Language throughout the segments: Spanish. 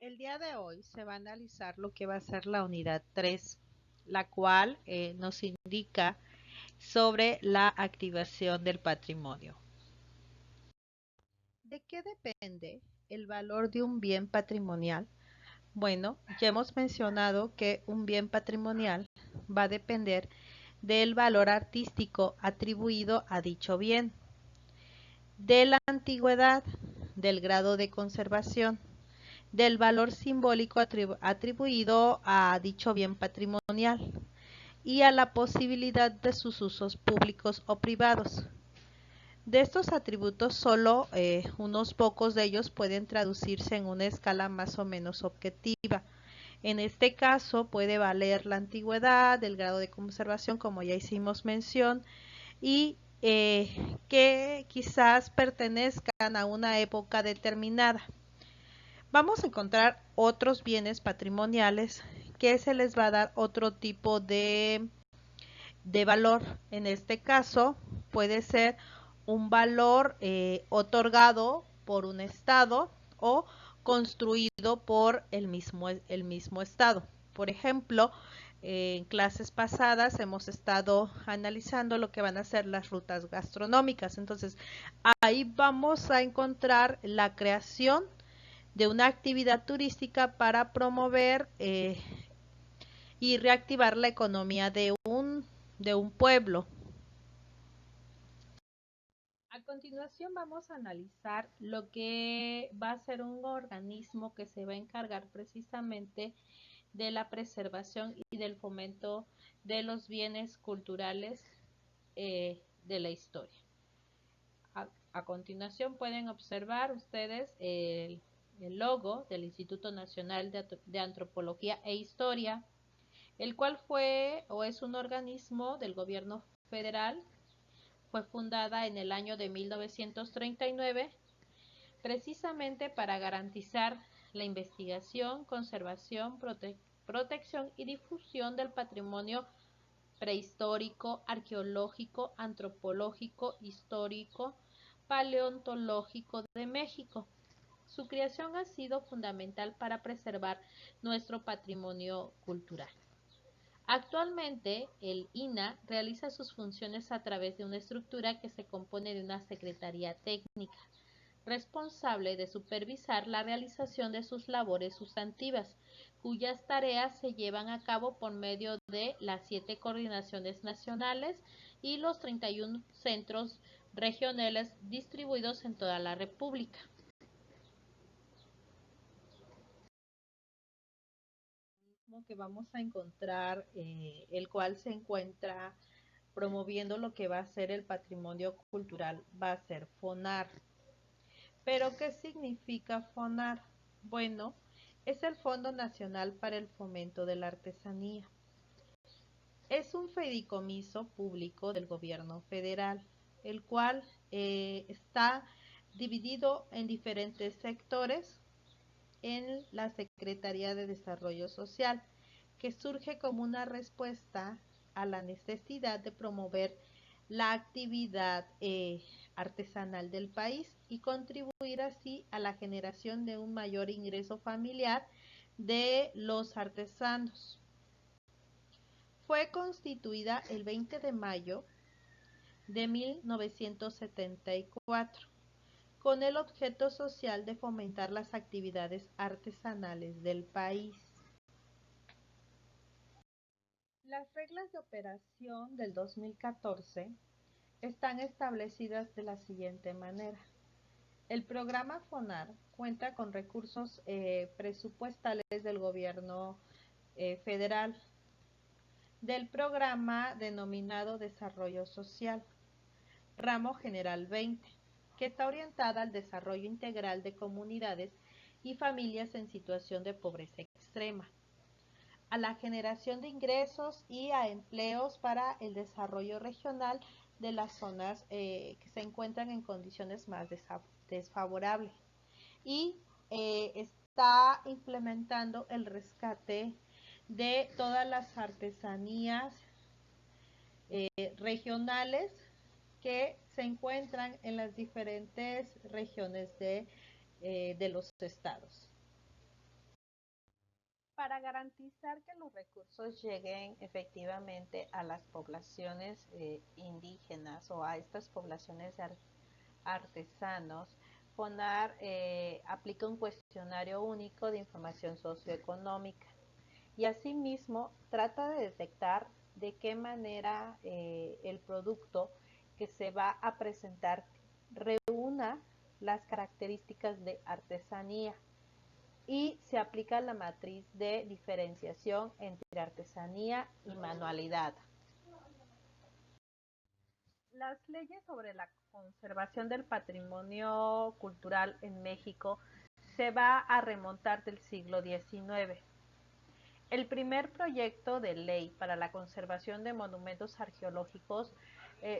El día de hoy se va a analizar lo que va a ser la unidad 3, la cual nos indica sobre la activación del patrimonio. ¿De qué depende el valor de un bien patrimonial? Bueno, ya hemos mencionado que un bien patrimonial va a depender del valor artístico atribuido a dicho bien, de la antigüedad, del grado de conservación, del valor simbólico atribuido a dicho bien patrimonial y a la posibilidad de sus usos públicos o privados. De estos atributos, solo unos pocos de ellos pueden traducirse en una escala más o menos objetiva. En este caso puede valer la antigüedad, el grado de conservación, como ya hicimos mención, y que quizás pertenezcan a una época determinada. Vamos a encontrar otros bienes patrimoniales que se les va a dar otro tipo de valor. En este caso puede ser un valor otorgado por un estado o construido por el mismo estado. Por ejemplo, en clases pasadas hemos estado analizando lo que van a ser las rutas gastronómicas. Entonces, ahí vamos a encontrar la creación de una actividad turística para promover y reactivar la economía de un pueblo. A continuación vamos a analizar lo que va a ser un organismo que se va a encargar precisamente de la preservación y del fomento de los bienes culturales de la historia. A continuación pueden observar ustedes el logo del Instituto Nacional de Antropología e Historia, el cual fue o es un organismo del gobierno federal. Fue fundada en el año de 1939 precisamente para garantizar la investigación, conservación, protección y difusión del patrimonio prehistórico, arqueológico, antropológico, histórico, paleontológico de México. Su creación ha sido fundamental para preservar nuestro patrimonio cultural. Actualmente, el INAH realiza sus funciones a través de una estructura que se compone de una secretaría técnica, responsable de supervisar la realización de sus labores sustantivas, cuyas tareas se llevan a cabo por medio de las 7 coordinaciones nacionales y los 31 centros regionales distribuidos en toda la República. Que vamos a encontrar, el cual se encuentra promoviendo lo que va a ser el patrimonio cultural, va a ser FONAR. ¿Pero qué significa FONAR? Bueno, es el Fondo Nacional para el Fomento de la Artesanía. Es un fideicomiso público del gobierno federal, el cual está dividido en diferentes sectores en la Secretaría de Desarrollo Social, que surge como una respuesta a la necesidad de promover la actividad artesanal del país y contribuir así a la generación de un mayor ingreso familiar de los artesanos. Fue constituida el 20 de mayo de 1974 con el objeto social de fomentar las actividades artesanales del país. Las reglas de operación del 2014 están establecidas de la siguiente manera. El programa FONAR cuenta con recursos presupuestales del gobierno federal, del programa denominado Desarrollo Social, ramo general 20, que está orientada al desarrollo integral de comunidades y familias en situación de pobreza extrema, a la generación de ingresos y a empleos para el desarrollo regional de las zonas que se encuentran en condiciones más desfavorables. Y está implementando el rescate de todas las artesanías regionales que se encuentran en las diferentes regiones de los estados. Para garantizar que los recursos lleguen efectivamente a las poblaciones indígenas o a estas poblaciones de artesanos, FONAR aplica un cuestionario único de información socioeconómica y asimismo trata de detectar de qué manera el producto que se va a presentar reúna las características de artesanía y se aplica la matriz de diferenciación entre artesanía y manualidad. Las leyes sobre la conservación del patrimonio cultural en México se va a remontar del siglo XIX. El primer proyecto de ley para la conservación de monumentos arqueológicos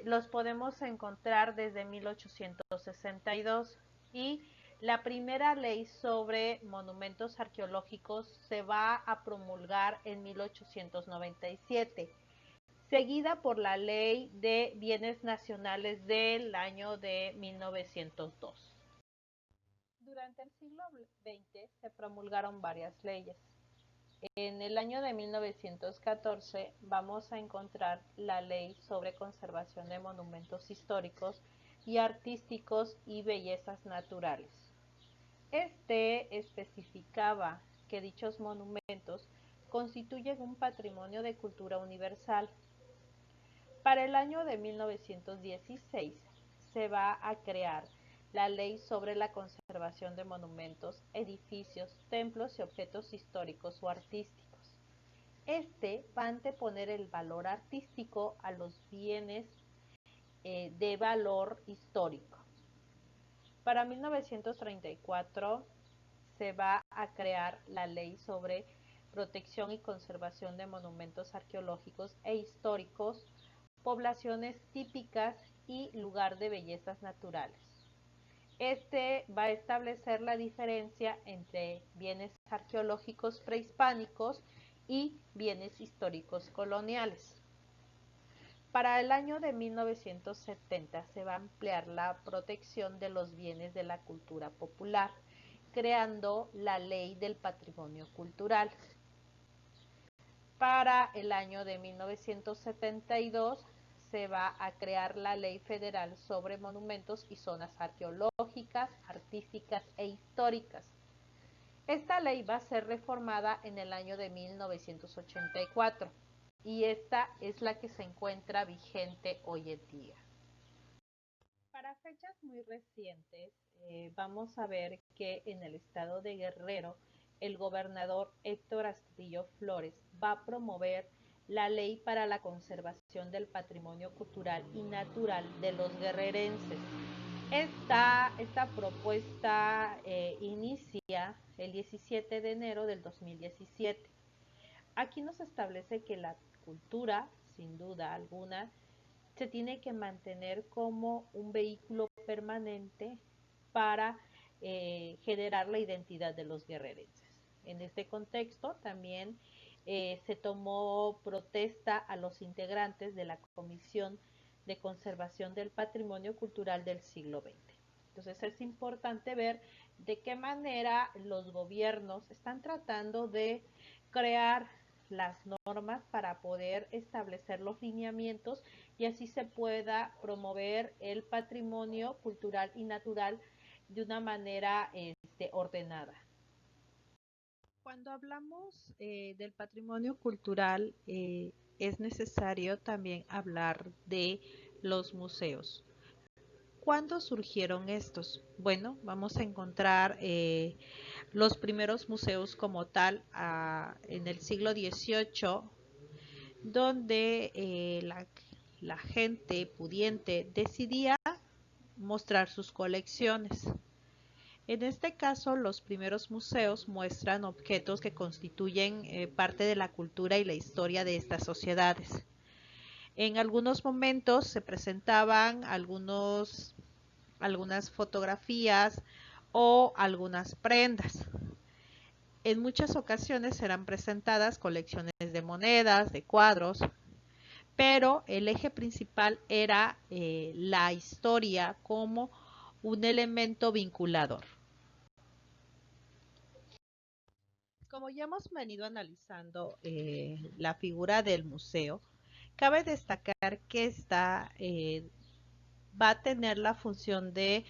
los podemos encontrar desde 1862 y la primera ley sobre monumentos arqueológicos se va a promulgar en 1897, seguida por la Ley de Bienes Nacionales del año de 1902. Durante el siglo XX se promulgaron varias leyes. En el año de 1914 vamos a encontrar la Ley sobre Conservación de Monumentos Históricos y Artísticos y Bellezas Naturales. Este especificaba que dichos monumentos constituyen un patrimonio de cultura universal. Para el año de 1916 se va a crear la Ley sobre la Conservación de Monumentos, Edificios, Templos y Objetos Históricos o Artísticos. Este va a anteponer el valor artístico a los bienes de valor histórico. Para 1934 se va a crear la Ley sobre Protección y Conservación de Monumentos Arqueológicos e Históricos, Poblaciones Típicas y Lugar de Bellezas Naturales. Este va a establecer la diferencia entre bienes arqueológicos prehispánicos y bienes históricos coloniales. Para el año de 1970 se va a ampliar la protección de los bienes de la cultura popular, creando la Ley del Patrimonio Cultural. Para el año de 1972 se va a crear la Ley Federal sobre Monumentos y Zonas Arqueológicas, Artísticas e Históricas. Esta ley va a ser reformada en el año de 1984 y esta es la que se encuentra vigente hoy en día. Para fechas muy recientes, vamos a ver que en el estado de Guerrero, el gobernador Héctor Astudillo Flores va a promover la Ley para la Conservación del Patrimonio Cultural y Natural de los guerrerenses. Esta propuesta inicia el 17 de enero del 2017. Aquí nos establece que la cultura, sin duda alguna, se tiene que mantener como un vehículo permanente para generar la identidad de los guerrerenses. En este contexto también se tomó protesta a los integrantes de la Comisión de Conservación del Patrimonio Cultural del siglo XX. Entonces es importante ver de qué manera los gobiernos están tratando de crear las normas para poder establecer los lineamientos y así se pueda promover el patrimonio cultural y natural de una manera ordenada. Cuando hablamos del patrimonio cultural, es necesario también hablar de los museos. ¿Cuándo surgieron estos? Bueno, vamos a encontrar los primeros museos como tal en el siglo XVIII, donde la gente pudiente decidía mostrar sus colecciones. En este caso, los primeros museos muestran objetos que constituyen parte de la cultura y la historia de estas sociedades. En algunos momentos se presentaban algunas fotografías o algunas prendas. En muchas ocasiones serán presentadas colecciones de monedas, de cuadros, pero el eje principal era la historia como un elemento vinculador. Como ya hemos venido analizando la figura del museo, cabe destacar que esta va a tener la función de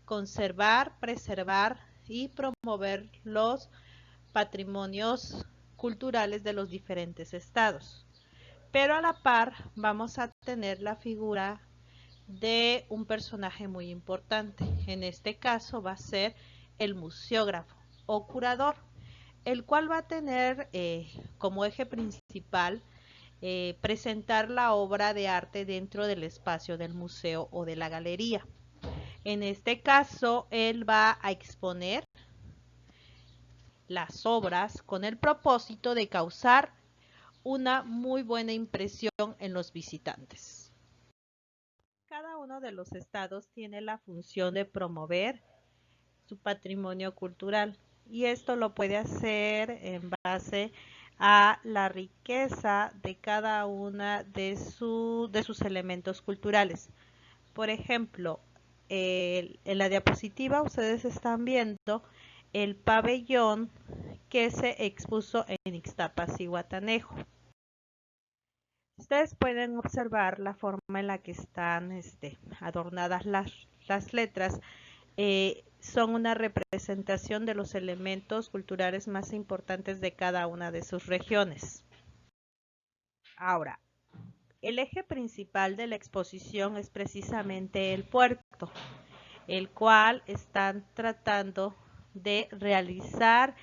conservar, preservar y promover los patrimonios culturales de los diferentes estados. Pero a la par vamos a tener la figura de un personaje muy importante. En este caso va a ser el museógrafo o curador, el cual va a tener como eje principal presentar la obra de arte dentro del espacio del museo o de la galería. En este caso, él va a exponer las obras con el propósito de causar una muy buena impresión en los visitantes. Cada uno de los estados tiene la función de promover su patrimonio cultural y esto lo puede hacer en base a la riqueza de cada una de sus elementos culturales. Por ejemplo, en la diapositiva ustedes están viendo el pabellón que se expuso en Ixtapas y Guatanejo. Ustedes pueden observar la forma en la que están adornadas las letras. Son una representación de los elementos culturales más importantes de cada una de sus regiones. Ahora, el eje principal de la exposición es precisamente el puerto, el cual están tratando de realizar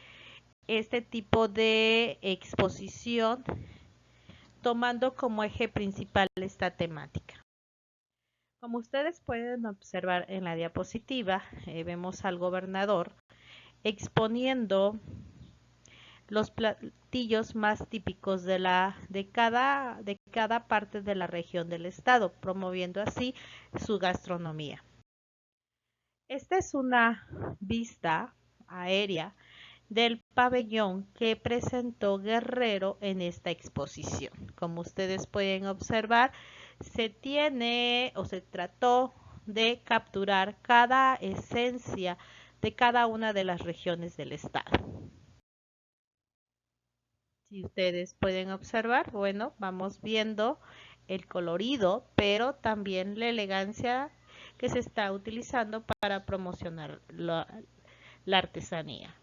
este tipo de exposición tomando como eje principal esta temática. Como ustedes pueden observar en la diapositiva, vemos al gobernador exponiendo los platillos más típicos de cada parte de la región del estado, promoviendo así su gastronomía. Esta es una vista aérea del pabellón que presentó Guerrero en esta exposición. Como ustedes pueden observar, se trató de capturar cada esencia de cada una de las regiones del estado. Si ustedes pueden observar, bueno, vamos viendo el colorido, pero también la elegancia que se está utilizando para promocionar la artesanía.